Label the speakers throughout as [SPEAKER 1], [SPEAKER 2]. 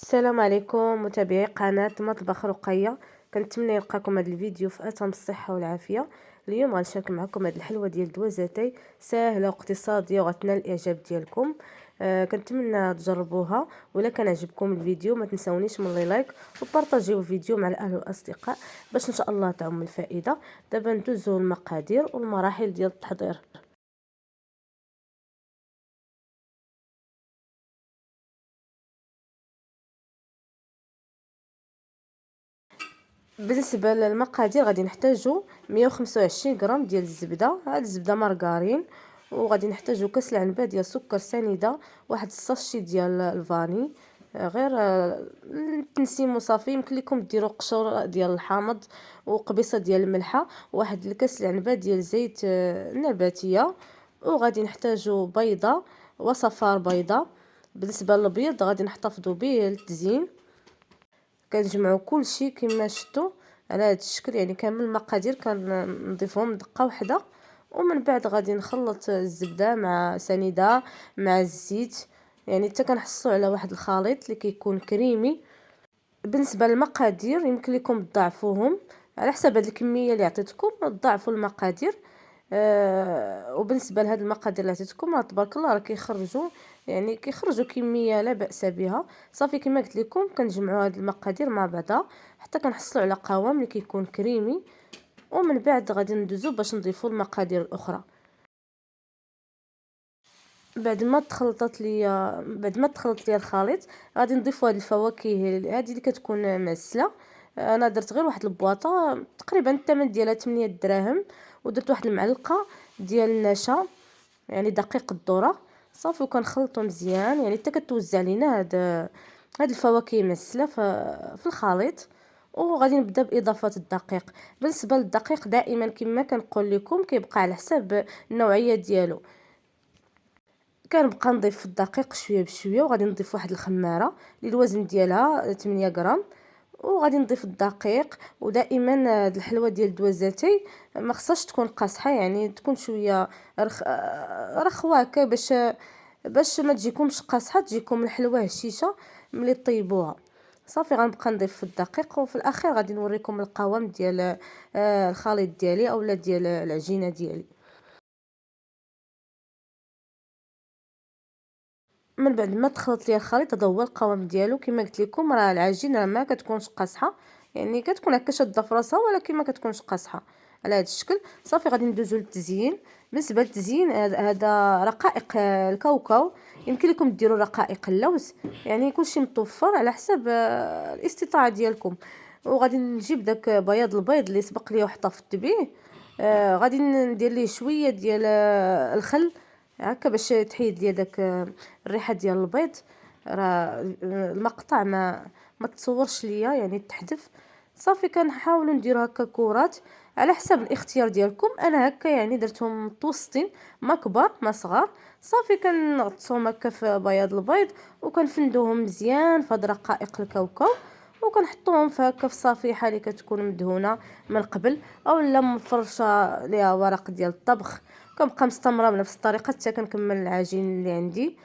[SPEAKER 1] السلام عليكم متابعي قناة مطبخ رقية. كنتمنى يلقاكم هذا الفيديو في اتم الصحة والعافية. اليوم غنشارك معكم هذه الحلوة ديال دوازاتي سهلة واقتصادية وغتنال الاعجاب ديالكم. كنتمنى تجربوها، ولا كان عجبكم الفيديو ما تنسونيش من لايك وبارطاجيو الفيديو مع الاهل والاصدقاء باش ان شاء الله تعم الفائدة. دابا ندوزو المقادير والمراحل ديال التحضير. بالنسبه للمقادير غادي نحتاجو 125 غرام ديال الزبده، هاد الزبده مارغرين، وغادي نحتاجو كاس العنبه ديال سكر سنيده، واحد الساشي ديال الفاني، غير التنسيم وصافي. يمكن لكم ديروا قشور ديال الحامض وقبيصه ديال الملحه، واحد الكاس العنبه ديال زيت نباتيه، وغادي نحتاجو بيضه وصفار بيضه. بالنسبه للبيض غادي نحتفظوا به للتزيين. كنجمعوا كلشي كما شفتوا على هذا الشكل، يعني كامل المقادير كنضيفهم دقه واحده، ومن بعد غادي نخلط الزبده مع سنيده مع الزيت، يعني حتى كنحصلوا على واحد الخليط اللي كيكون كريمي. بالنسبه للمقادير يمكن لكم تضاعفوهم على حسب هذه الكميه اللي عطيتكم، تضاعفوا المقادير. وبالنسبه لهاد المقادير اللي عطيتكم راه تبارك الله راه كيخرجوا، يعني كيخرجوا كميه لا باس بها. صافي كما قلت لكم كنجمعوا هاد المقادير مع بعضها حتى كنحصلوا على قوام اللي كيكون كريمي، ومن بعد غادي ندوزو باش نضيفوا المقادير الاخرى. بعد ما تخلط لي الخليط غادي نضيفوا هاد الفواكه هذه اللي كتكون معسله. انا درت غير واحد البواطه تقريبا الثمن ديالها 8 دراهم، ودرت واحد المعلقه ديال النشا، يعني دقيق الذره. صافي وكنخلطو مزيان، يعني حتى كتوزع لينا هاد الفواكه معسله في الخليط. وغادي نبدا باضافه الدقيق. بالنسبه للدقيق دائما كما كنقول لكم كيبقى على حساب النوعيه ديالو. كنبقى نضيف في الدقيق شويه بشويه، وغادي نضيف واحد الخماره اللي الوزن ديالها 8 غرام، وغادي نضيف الدقيق. ودائما هاد الحلوه ديال الدوازاتي ما خصهاش تكون قاصحه، يعني تكون شويه رخوه هكا باش ما تجيكمش قاصحه، تجيكم الحلوه هشيشه ملي طيبوها. صافي غنبقى نضيف في الدقيق، وفي الاخير غادي نوريكم القوام ديال الخليط ديالي اولا ديال العجينه ديالي. من بعد ما تخلط ليا الخليط هذا هو القوام ديالو. كما قلت لكم راه العجينه ما كتكونش قاصحه، يعني كتكون هكا شاده في راسها ولكن ما كتكونش قاصحه على هذا الشكل. صافي غادي ندوزو للتزيين. بالنسبه للتزيين هذا رقائق الكاوكاو، يمكن لكم ديروا رقائق اللوز، يعني كلشي متوفر على حسب الاستطاعه ديالكم. وغادي نجيب داك بياض البيض اللي سبق لي وحطفت به، غادي ندير ليه شويه ديال الخل هكا باش تحيد ليا داك الريحه ديال البيض. راه المقطع ما تصورش ليا، يعني تحذف. صافي كنحاولوا نديروا هكا كرات على حسب الاختيار ديالكم. انا هكا يعني درتهم متوسطين، ما كبار ما صغار. صافي كنغطسهم هكا في بياض البيض، وكنفندوهم مزيان في هاد رقائق الكاوكاو، وكنحطوهم في هكا في صفيحه اللي كتكون مدهونه من قبل، اولا مفرشه ليها ورق ديال الطبخ. كنبقى مستمره بنفس الطريقه حتى كنكمل العجين اللي عندي.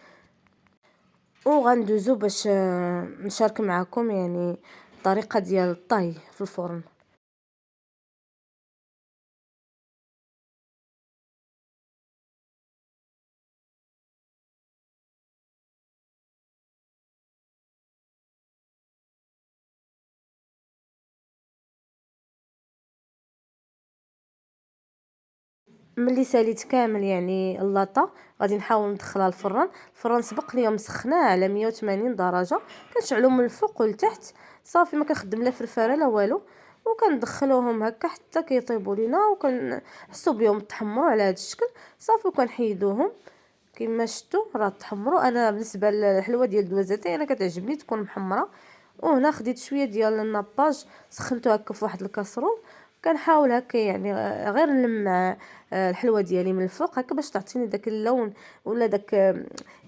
[SPEAKER 1] وغندوزو باش نشارك معكم يعني الطريقه ديال الطهي في الفرن. ملي ساليت كامل يعني اللاطه غادي نحاول ندخلها الفران. الفران سبق لي مسخناه على 180 درجه، كنشعلو من الفوق والتحت. صافي ما كنخدم لا فرفاره لا والو، وكندخلوهم هكا حتى كيطيبوا لينا وكنحسوا بهم تحمروا على هذا الشكل. صافي وكنحيدوهم كما شفتوا راه تحمروا. انا بالنسبه للحلوه ديال الدوازاتي انا كتعجبني تكون محمره. وهنا خديت شويه ديال الناباج سخنته هكا في واحد الكاسرول، كنحاول هكا يعني غير نلمع الحلوه ديالي من الفوق هكا باش تعطيني داك اللون، ولا داك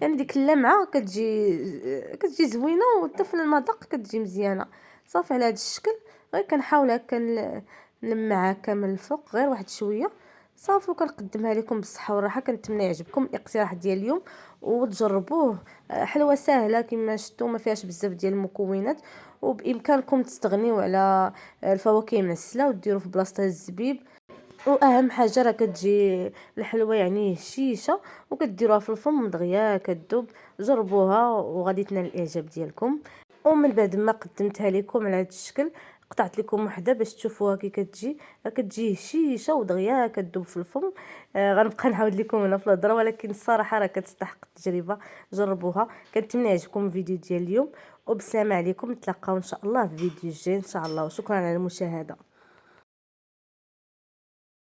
[SPEAKER 1] يعني ديك اللمعه كتجي زوينه، وحتى في المذاق كتجي مزيانه. صافي على هذا الشكل غير كنحاول هكا نلمع هكا من الفوق غير واحد شويه. صافي وكنقدمها لكم بالصحه والراحه. كنتمنى يعجبكم الاقتراح ديال اليوم وتجربوه. حلوه سهله كما شفتوا، ما فيهاش بزاف ديال المكونات، وبامكانكم تستغنيو على الفواكه المعسله وديروا في بلاصتها الزبيب. واهم حاجه راه كتجي الحلوه يعني هشيشه، وكديروها في الفم دغيا كتذوب. جربوها وغادي تنال الاعجاب ديالكم. ومن بعد ما قدمتها لكم على هذا الشكل، قطعت لكم وحده باش تشوفوها كي كتجي. كتجي هشيشه ودغيا كتذوب في الفم. غنبقى نعاود لكم هنا في الهضره، ولكن الصراحه راه كتستحق التجربه. جربوها. كنتمنى يعجبكم الفيديو ديال اليوم، وبسلامه عليكم. نتلاقاو ان شاء الله في فيديو جاي ان شاء الله، وشكرا على المشاهده.